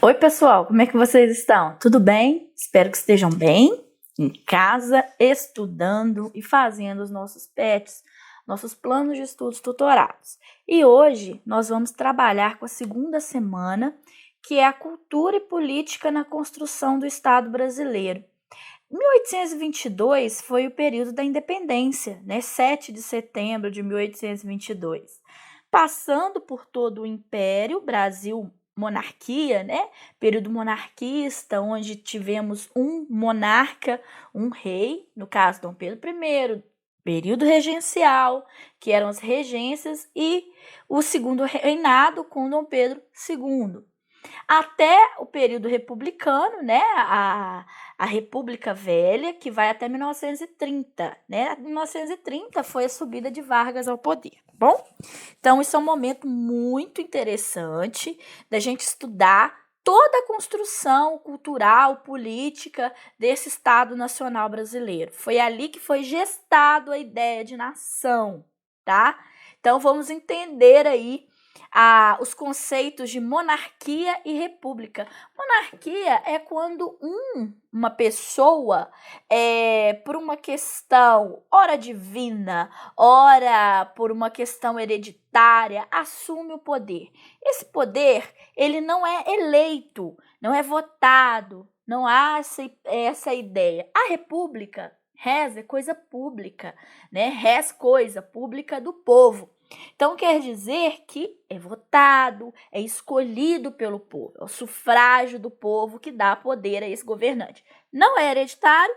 Oi, pessoal, como é que vocês estão? Tudo bem? Espero que estejam bem, em casa, estudando e fazendo os nossos PETs, nossos planos de estudos tutorados. E hoje nós vamos trabalhar com a segunda semana, que é a cultura e política na construção do Estado brasileiro. 1822 foi o período da independência, 7 de setembro de 1822. Passando por todo o Império, Brasil, monarquia, período monarquista, onde tivemos um monarca, um rei, no caso Dom Pedro I, período regencial, que eram as regências, e o segundo reinado com Dom Pedro II. Até o período republicano, a República Velha, que vai até 1930, 1930 foi a subida de Vargas ao poder, tá bom? Então, isso é um momento muito interessante da gente estudar toda a construção cultural, política desse Estado Nacional brasileiro. Foi ali que foi gestado a ideia de nação, tá? Então, vamos entender aí os conceitos de monarquia e república. Monarquia é quando uma pessoa, por uma questão, ora divina, ora por uma questão hereditária, assume o poder. Esse poder, ele não é eleito, não é votado, não há essa ideia. A república, res é coisa pública, res coisa pública do povo. Então, quer dizer que é votado, é escolhido pelo povo, é o sufrágio do povo que dá poder a esse governante. Não é hereditário,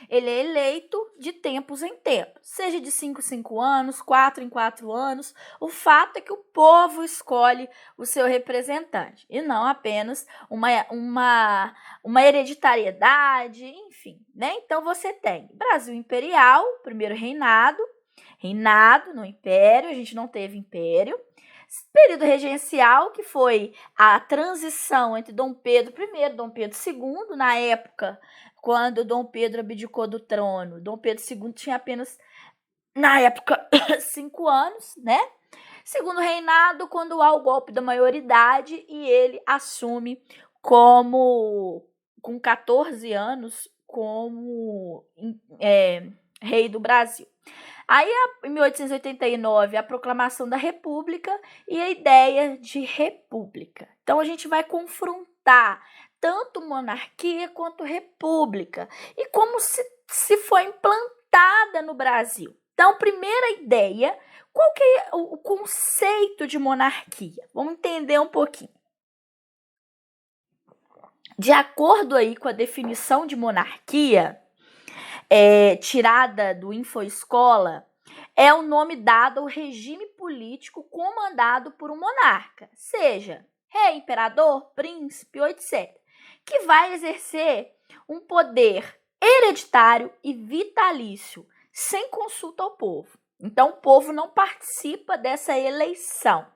ele é eleito de tempos em tempos, seja de 5 em 5 anos, 4 em 4 anos. O fato é que o povo escolhe o seu representante e não apenas uma hereditariedade, enfim, Então, você tem Brasil Imperial, primeiro reinado no Império, a gente não teve Império. Período regencial, que foi a transição entre Dom Pedro I e Dom Pedro II, na época, quando Dom Pedro abdicou do trono. Dom Pedro II tinha apenas, na época, 5 anos, Segundo reinado, quando há o golpe da maioridade e ele assume com 14 anos, como rei do Brasil. Aí, em 1889, a proclamação da República e a ideia de república. Então, a gente vai confrontar tanto monarquia quanto república e como se foi implantada no Brasil. Então, primeira ideia, qual que é o conceito de monarquia? Vamos entender um pouquinho. De acordo aí com a definição de monarquia, tirada do InfoEscola, é o nome dado ao regime político comandado por um monarca, seja rei, imperador, príncipe, etc., que vai exercer um poder hereditário e vitalício, sem consulta ao povo. Então, o povo não participa dessa eleição.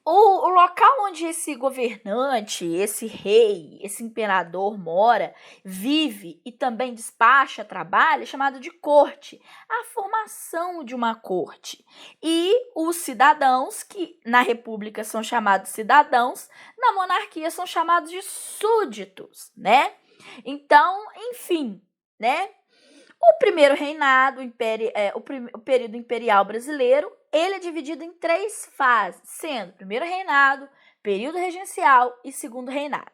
O local onde esse governante, esse rei, esse imperador mora, vive e também despacha, trabalha, é chamado de corte. A formação de uma corte. E os cidadãos, que na república são chamados cidadãos, na monarquia são chamados de súditos, Então, enfim, O primeiro reinado, o período imperial brasileiro, ele é dividido em 3 fases, sendo primeiro reinado, período regencial e segundo reinado.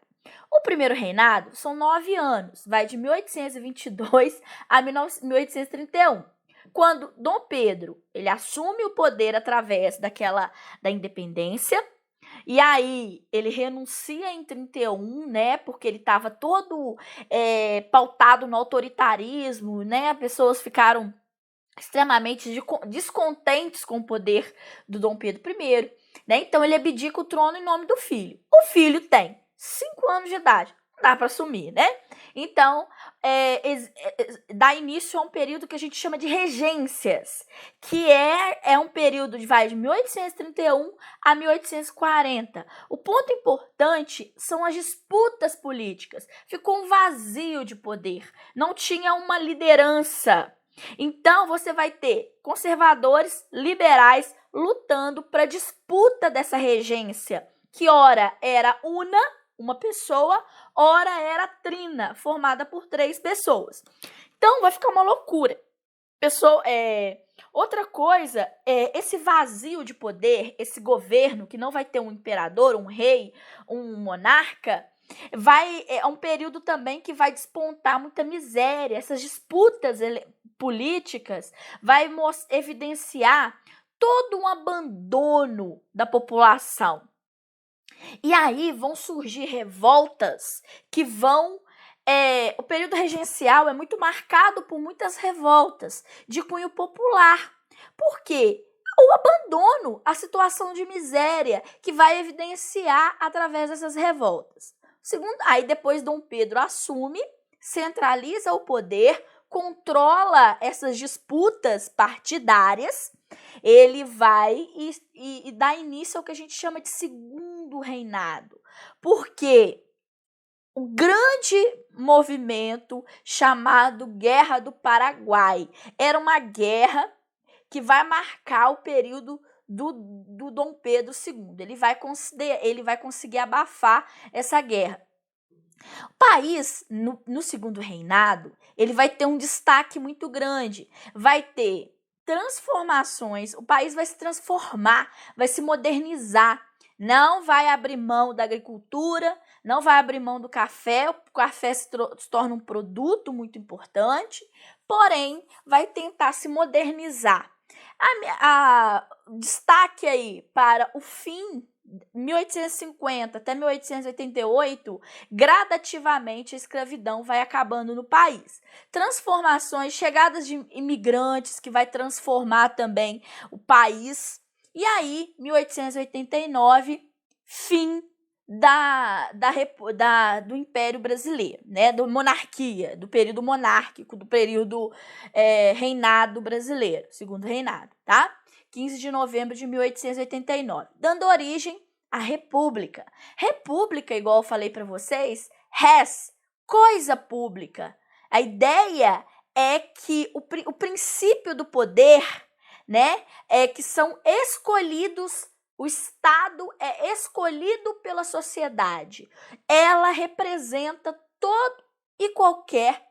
O primeiro reinado são 9 anos, vai de 1822 a 1831, quando Dom Pedro ele assume o poder através da independência. E aí, ele renuncia em 31, porque ele estava todo pautado no autoritarismo, Pessoas ficaram extremamente descontentes com o poder do Dom Pedro I, Então, ele abdica o trono em nome do filho. O filho tem 5 anos de idade, não dá para assumir, Então, dá início a um período que a gente chama de regências, que é um período de 1831 a 1840. O ponto importante são as disputas políticas. Ficou um vazio de poder, não tinha uma liderança. Então, você vai ter conservadores, liberais, lutando para a disputa dessa regência que ora era uma pessoa, ora era trina, formada por 3 pessoas. Então, vai ficar uma loucura. Outra coisa é esse vazio de poder, esse governo que não vai ter um imperador, um rei, um monarca, é um período também que vai despontar muita miséria. Essas disputas políticas vai evidenciar todo um abandono da população. E aí vão surgir revoltas que vão. O período regencial é muito marcado por muitas revoltas de cunho popular. Por quê? O abandono, a situação de miséria que vai evidenciar através dessas revoltas. Aí depois Dom Pedro assume, centraliza o poder, controla essas disputas partidárias, ele vai e dá início ao que a gente chama de segundo reinado. Porque o grande movimento chamado Guerra do Paraguai era uma guerra que vai marcar o período do Dom Pedro II. Ele vai conseguir abafar essa guerra. O país, no segundo reinado, ele vai ter um destaque muito grande. Vai ter transformações, o país vai se transformar, vai se modernizar. Não vai abrir mão da agricultura, não vai abrir mão do café. O café se torna um produto muito importante, porém vai tentar se modernizar. Destaque aí para o fim, 1850 até 1888, gradativamente a escravidão vai acabando no país. Transformações, chegadas de imigrantes que vai transformar também o país. E aí, 1889, fim do Império Brasileiro, né? Da monarquia, do período monárquico, do período reinado brasileiro, segundo reinado, tá? 15 de novembro de 1889, dando origem à República. República, igual eu falei para vocês, res, coisa pública. A ideia é que o princípio do poder, né, é que são escolhidos, o Estado é escolhido pela sociedade. Ela representa todo e qualquer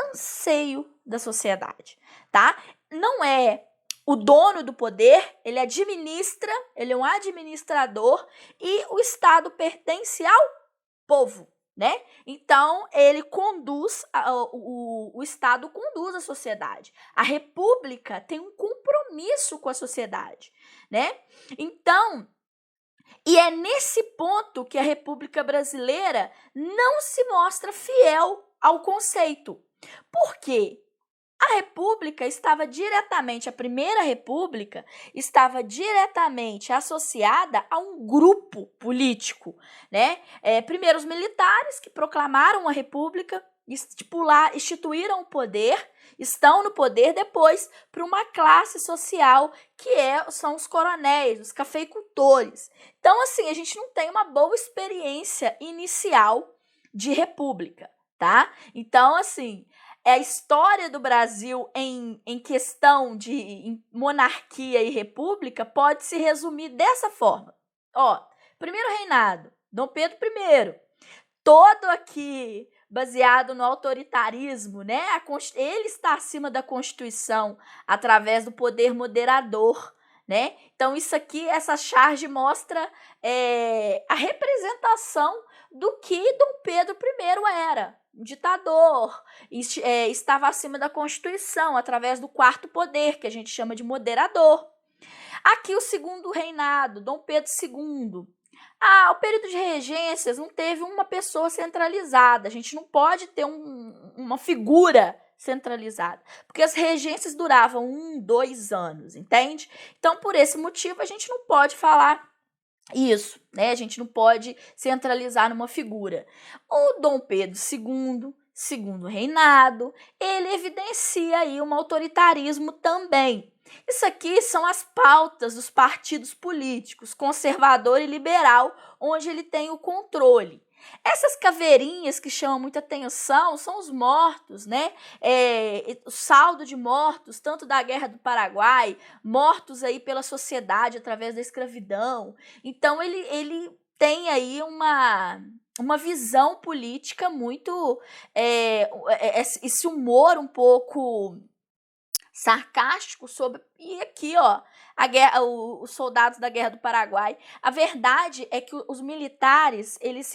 anseio da sociedade, tá? Não é o dono do poder, ele administra, ele é um administrador e o Estado pertence ao povo, né? Então, ele conduz, o Estado conduz a sociedade. A República tem um compromisso com a sociedade, né? Então, e é nesse ponto que a República Brasileira não se mostra fiel ao conceito. Por quê? A República estava diretamente, a Primeira República estava diretamente associada a um grupo político, né? Primeiro os militares que proclamaram a República, instituíram o poder, estão no poder, depois para uma classe social que são os coronéis, os cafeicultores. Então, assim, a gente não tem uma boa experiência inicial de república, tá? Então, assim, a história do Brasil em questão de monarquia e república pode se resumir dessa forma. Primeiro reinado, Dom Pedro I, todo aqui baseado no autoritarismo, né? Ele está acima da Constituição através do poder moderador, né? Então, isso aqui, essa charge mostra a representação do que Dom Pedro I era. Um ditador, estava acima da Constituição, através do quarto poder, que a gente chama de moderador. Aqui o segundo reinado, Dom Pedro II. O período de regências não teve uma pessoa centralizada, a gente não pode ter uma figura centralizada, porque as regências duravam 1, 2 anos, entende? Então, por esse motivo, a gente não pode falar isso, né? A gente não pode centralizar numa figura. O Dom Pedro II, segundo reinado, ele evidencia aí um autoritarismo também. Isso aqui são as pautas dos partidos políticos, conservador e liberal, onde ele tem o controle. Essas caveirinhas que chamam muita atenção são os mortos, né? O saldo de mortos, tanto da Guerra do Paraguai, mortos aí pela sociedade através da escravidão. Então, ele tem aí uma visão política muito. Esse humor um pouco sarcástico sobre. E aqui, ó, os soldados da Guerra do Paraguai. A verdade é que os militares eles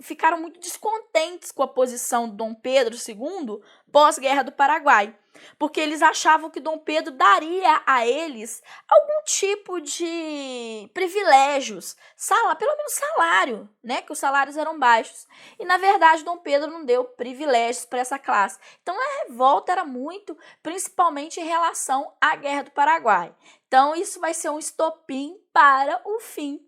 ficaram muito descontentes com a posição de Dom Pedro II pós-Guerra do Paraguai, porque eles achavam que Dom Pedro daria a eles algum tipo de privilégios, pelo menos salário, né? Que os salários eram baixos. E, na verdade, Dom Pedro não deu privilégios para essa classe. Então, a revolta era muito, principalmente em relação à Guerra do Paraguai. Então, isso vai ser um estopim para o fim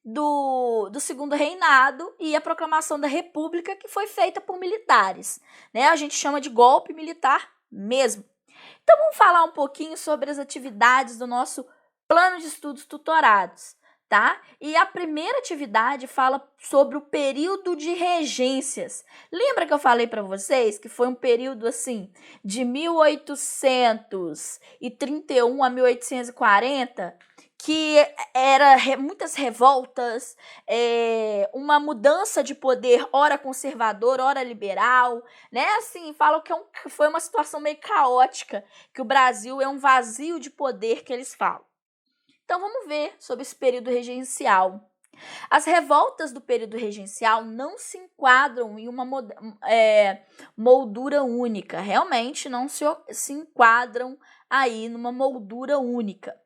do segundo reinado e a proclamação da República, que foi feita por militares, né? A gente chama de golpe militar mesmo. Então, vamos falar um pouquinho sobre as atividades do nosso plano de estudos tutorados, tá? E a primeira atividade fala sobre o período de regências. Lembra que eu falei para vocês que foi um período assim de 1831 a 1840, que era muitas revoltas, uma mudança de poder, ora conservador, ora liberal, né? Assim, falam que foi uma situação meio caótica, que o Brasil é um vazio de poder que eles falam. Então, vamos ver sobre esse período regencial. As revoltas do período regencial não se enquadram em uma moldura única. Realmente não se enquadram aí numa moldura única.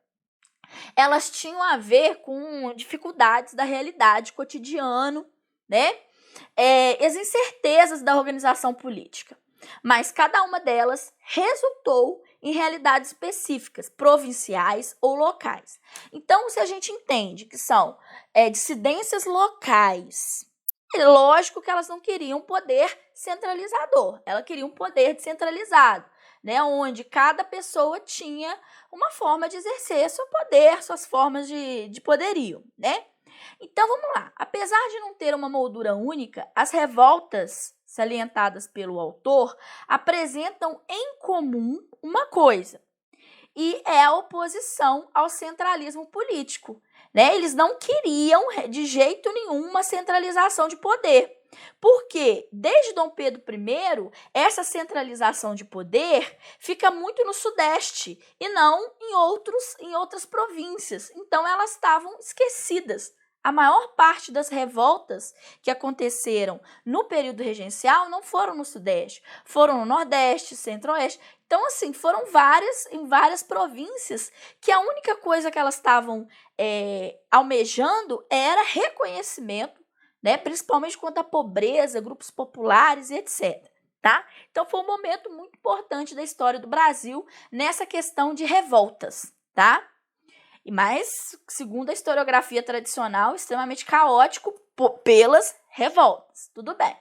Elas tinham a ver com dificuldades da realidade cotidiana, né? As incertezas da organização política. Mas cada uma delas resultou em realidades específicas, provinciais ou locais. Então, se a gente entende que são dissidências locais, é lógico que elas não queriam poder centralizador, elas queriam poder descentralizado, né, onde cada pessoa tinha uma forma de exercer seu poder, suas formas de poderio, né? Então, vamos lá. Apesar de não ter uma moldura única, as revoltas salientadas pelo autor apresentam em comum uma coisa, e é a oposição ao centralismo político, né? Eles não queriam, de jeito nenhum, uma centralização de poder. Porque, desde Dom Pedro I, essa centralização de poder fica muito no Sudeste e não em outras províncias. Então, elas estavam esquecidas. A maior parte das revoltas que aconteceram no período regencial não foram no Sudeste, foram no Nordeste, Centro-Oeste. Então, assim, foram em várias províncias que a única coisa que elas estavam almejando era reconhecimento, né? Principalmente quanto à pobreza, grupos populares e etc. Tá? Então, foi um momento muito importante da história do Brasil nessa questão de revoltas, tá? Mas, segundo a historiografia tradicional, extremamente caótico pelas revoltas. Tudo bem.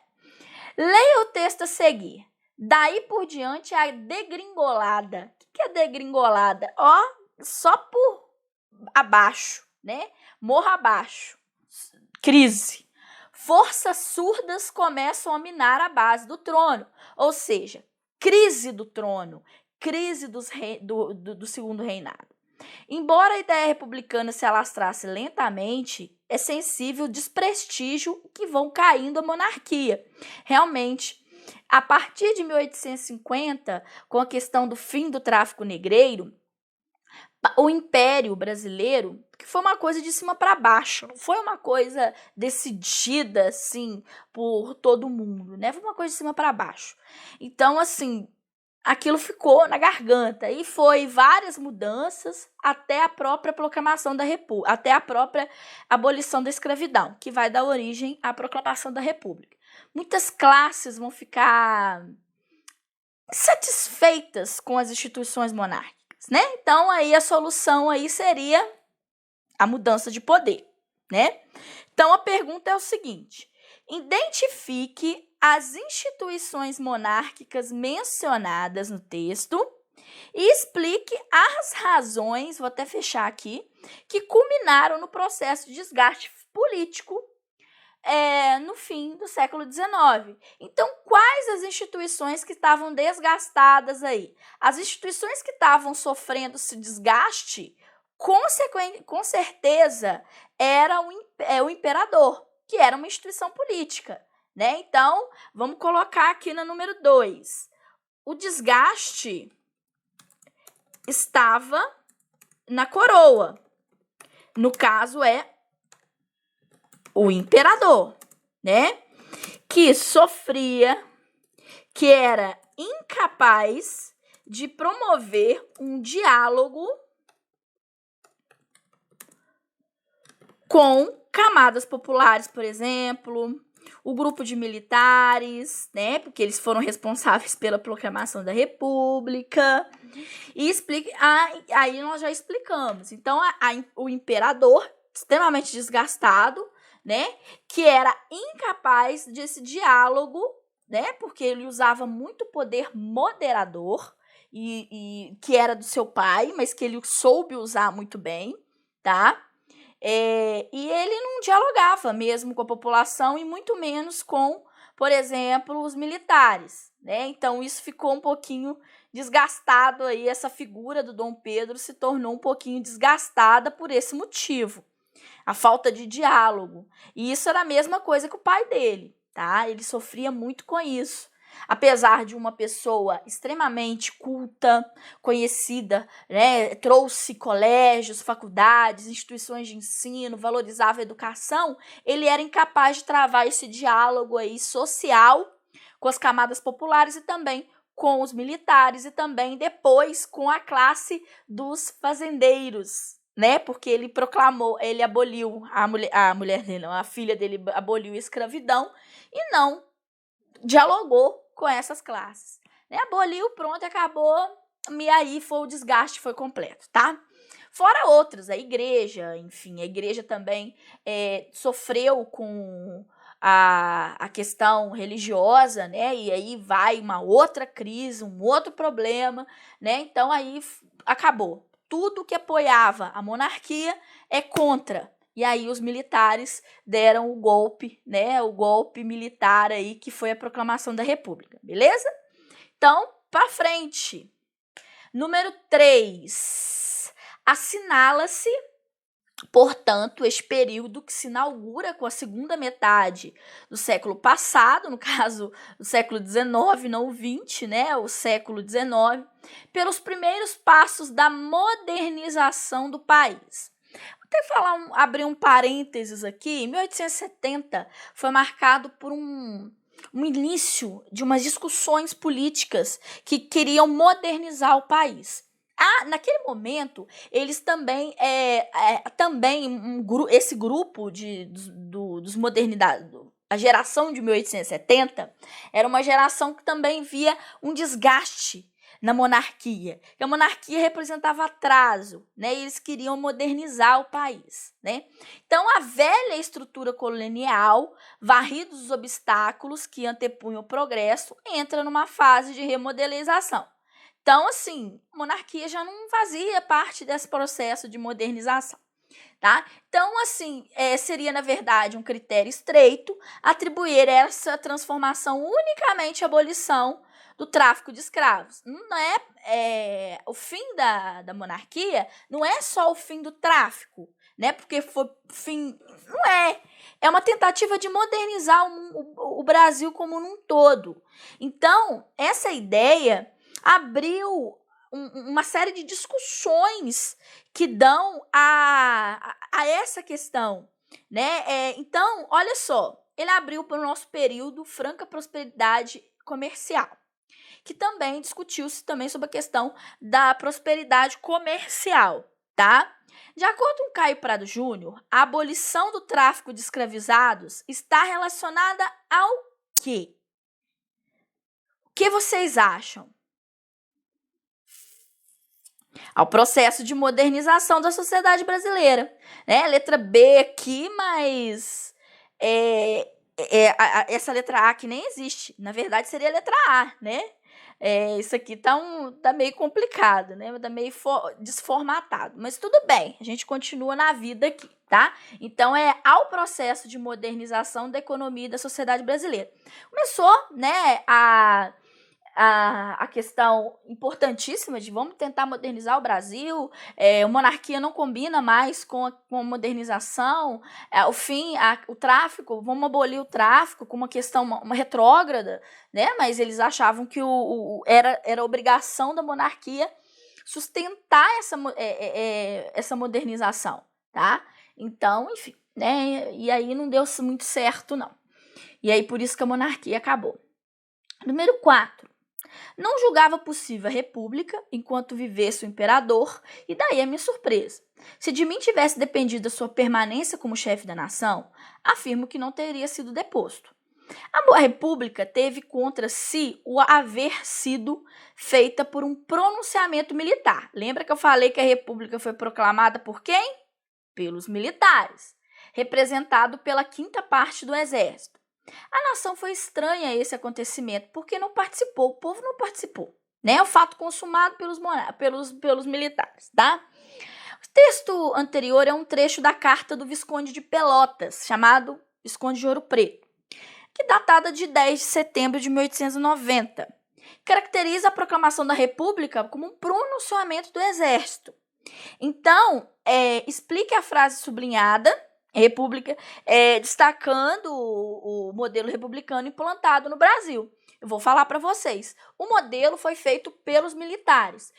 Leia o texto a seguir. Daí por diante, a degringolada. O que é degringolada? Ó, só por abaixo, né? Morro abaixo. Crise. Forças surdas começam a minar a base do trono. Ou seja, crise do trono. Crise do segundo reinado. Embora a ideia republicana se alastrasse lentamente, é sensível o desprestígio que vão caindo a monarquia. Realmente, a partir de 1850, com a questão do fim do tráfico negreiro, o Império Brasileiro, que foi uma coisa de cima para baixo, não foi uma coisa decidida assim por todo mundo, né? Foi uma coisa de cima para baixo. Então, assim, aquilo ficou na garganta e foi várias mudanças até a própria proclamação da República, até a própria abolição da escravidão, que vai dar origem à proclamação da República. Muitas classes vão ficar insatisfeitas com as instituições monárquicas, né? Então, aí a solução aí seria a mudança de poder, né? Então, a pergunta é o seguinte: identifique as instituições monárquicas mencionadas no texto e explique as razões, vou até fechar aqui, que culminaram no processo de desgaste político no fim do século XIX. Então, quais as instituições que estavam desgastadas aí? As instituições que estavam sofrendo esse desgaste, com certeza, era o imperador, que era uma instituição política, né? Então, vamos colocar aqui no número 2. O desgaste estava na coroa. No caso, é o imperador, né? Que sofria, que era incapaz de promover um diálogo com camadas populares, por exemplo, o grupo de militares, né? Porque eles foram responsáveis pela proclamação da República. E aí nós já explicamos. Então, o imperador, extremamente desgastado, né? Que era incapaz desse diálogo, né? Porque ele usava muito poder moderador, e que era do seu pai, mas que ele soube usar muito bem, tá? E ele não dialogava mesmo com a população e muito menos com, por exemplo, os militares, né? Então, isso ficou um pouquinho desgastado aí, essa figura do Dom Pedro se tornou um pouquinho desgastada por esse motivo, a falta de diálogo. E isso era a mesma coisa que o pai dele, tá? Ele sofria muito com isso. Apesar de uma pessoa extremamente culta, conhecida, né, trouxe colégios, faculdades, instituições de ensino, valorizava a educação, ele era incapaz de travar esse diálogo aí social com as camadas populares e também com os militares e também depois com a classe dos fazendeiros, né? Porque ele aboliu a mulher dele, não, a filha dele aboliu a escravidão e não dialogou com essas classes, né? Aboliu, pronto, acabou, e aí o desgaste foi completo, tá? Fora outras, a igreja, enfim, a igreja também sofreu com a questão religiosa, né? E aí vai uma outra crise, um outro problema, né? Então aí acabou. Tudo que apoiava a monarquia é contra. E aí os militares deram o golpe, né? O golpe militar aí, que foi a proclamação da República, beleza? Então, para frente. Número 3. Assinala-se, portanto, este período que se inaugura com a segunda metade do século passado, no caso, do século XIX, não o XX, né? O século XIX, pelos primeiros passos da modernização do país. Vou até abrir um parênteses aqui. 1870 foi marcado por um início de umas discussões políticas que queriam modernizar o país. Naquele momento, eles também, esse grupo dos modernidades, a geração de 1870, era uma geração que também via um desgaste na monarquia. A monarquia representava atraso, né? E eles queriam modernizar o país, né? Então, a velha estrutura colonial, varridos os obstáculos que antepunham o progresso, entra numa fase de remodelização. Então, assim, a monarquia já não fazia parte desse processo de modernização, tá? Então, assim, seria, na verdade, um critério estreito atribuir essa transformação unicamente à abolição do tráfico de escravos. Não o fim da monarquia não é só o fim do tráfico, né? Porque foi fim... Não é. É uma tentativa de modernizar o Brasil como um todo. Então, essa ideia abriu uma série de discussões que dão a essa questão, né? Então, olha só, ele abriu para o nosso período franca prosperidade comercial, que também discutiu-se também sobre a questão da prosperidade comercial, tá? De acordo com Caio Prado Júnior, a abolição do tráfico de escravizados está relacionada ao quê? O que vocês acham? Ao processo de modernização da sociedade brasileira, né? Letra B aqui, mas essa letra A que nem existe. Na verdade, seria a letra A, né? Isso aqui tá meio complicado, né? Tá meio desformatado. Mas tudo bem, a gente continua na vida aqui, tá? Então, ao processo de modernização da economia e da sociedade brasileira. Começou, né, a questão importantíssima de vamos tentar modernizar o Brasil, a monarquia não combina mais com a modernização, o tráfico, vamos abolir o tráfico com uma questão uma retrógrada, né? Mas eles achavam que era obrigação da monarquia sustentar essa modernização, tá? Então, enfim, né? E aí não deu muito certo, não. E aí por isso que a monarquia acabou. Número 4. Não julgava possível a república enquanto vivesse o imperador, e daí a minha surpresa. Se de mim tivesse dependido a sua permanência como chefe da nação, afirmo que não teria sido deposto. A república teve contra si o haver sido feita por um pronunciamento militar. Lembra que eu falei que a república foi proclamada por quem? Pelos militares, representado pela 5ª parte do exército. A nação foi estranha a esse acontecimento porque não participou, o povo não participou, né? É um fato consumado pelos militares, tá? O texto anterior é um trecho da carta do Visconde de Pelotas, chamado Visconde de Ouro Preto, que é datada de 10 de setembro de 1890. Caracteriza a proclamação da República como um pronunciamento do Exército. Então, explique a frase sublinhada, República, destacando o modelo republicano implantado no Brasil. Eu vou falar para vocês. O modelo foi feito pelos militares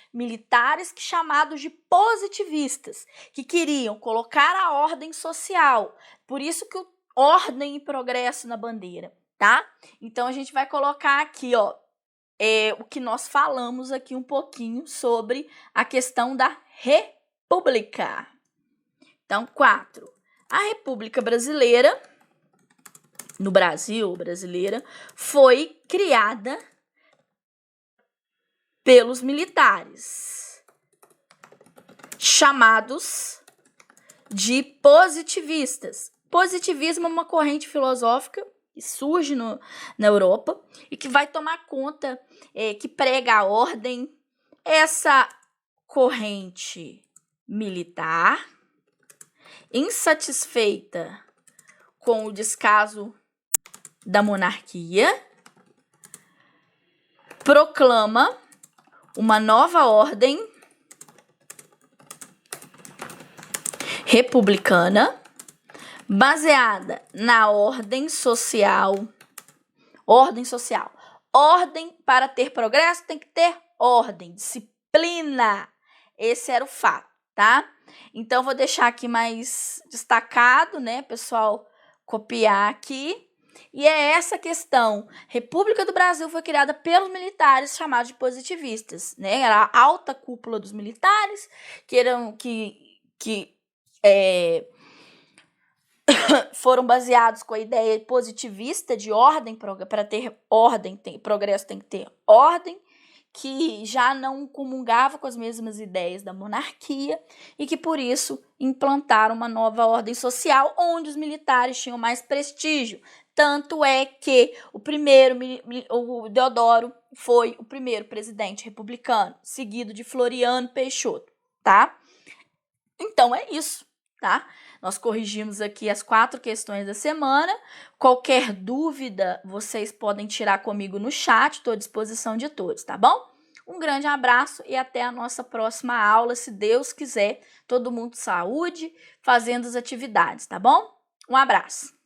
chamados de positivistas, que queriam colocar a ordem social. Por isso que ordem e progresso na bandeira, tá? Então, a gente vai colocar aqui, ó, o que nós falamos aqui um pouquinho sobre a questão da república. Então, 4. A República Brasileira, no Brasil, brasileira, foi criada pelos militares, chamados de positivistas. Positivismo é uma corrente filosófica que surge na Europa e que vai tomar conta, que prega a ordem. Essa corrente militar, insatisfeita com o descaso da monarquia, proclama uma nova ordem republicana baseada na ordem social. Ordem social. Ordem, para ter progresso, tem que ter ordem, disciplina. Esse era o fato, tá? Então, vou deixar aqui mais destacado, né, pessoal, copiar aqui. E é essa questão. República do Brasil foi criada pelos militares, chamados de positivistas, né? Era a alta cúpula dos militares, que foram baseados com a ideia positivista de ordem, para ter ordem, progresso tem que ter ordem, que já não comungava com as mesmas ideias da monarquia e que, por isso, implantaram uma nova ordem social onde os militares tinham mais prestígio. Tanto é que o Deodoro foi o primeiro presidente republicano, seguido de Floriano Peixoto, tá? Então, é isso, tá? Nós corrigimos aqui as 4 questões da semana. Qualquer dúvida, vocês podem tirar comigo no chat, estou à disposição de todos, tá bom? Um grande abraço e até a nossa próxima aula, se Deus quiser. Todo mundo saúde, fazendo as atividades, tá bom? Um abraço.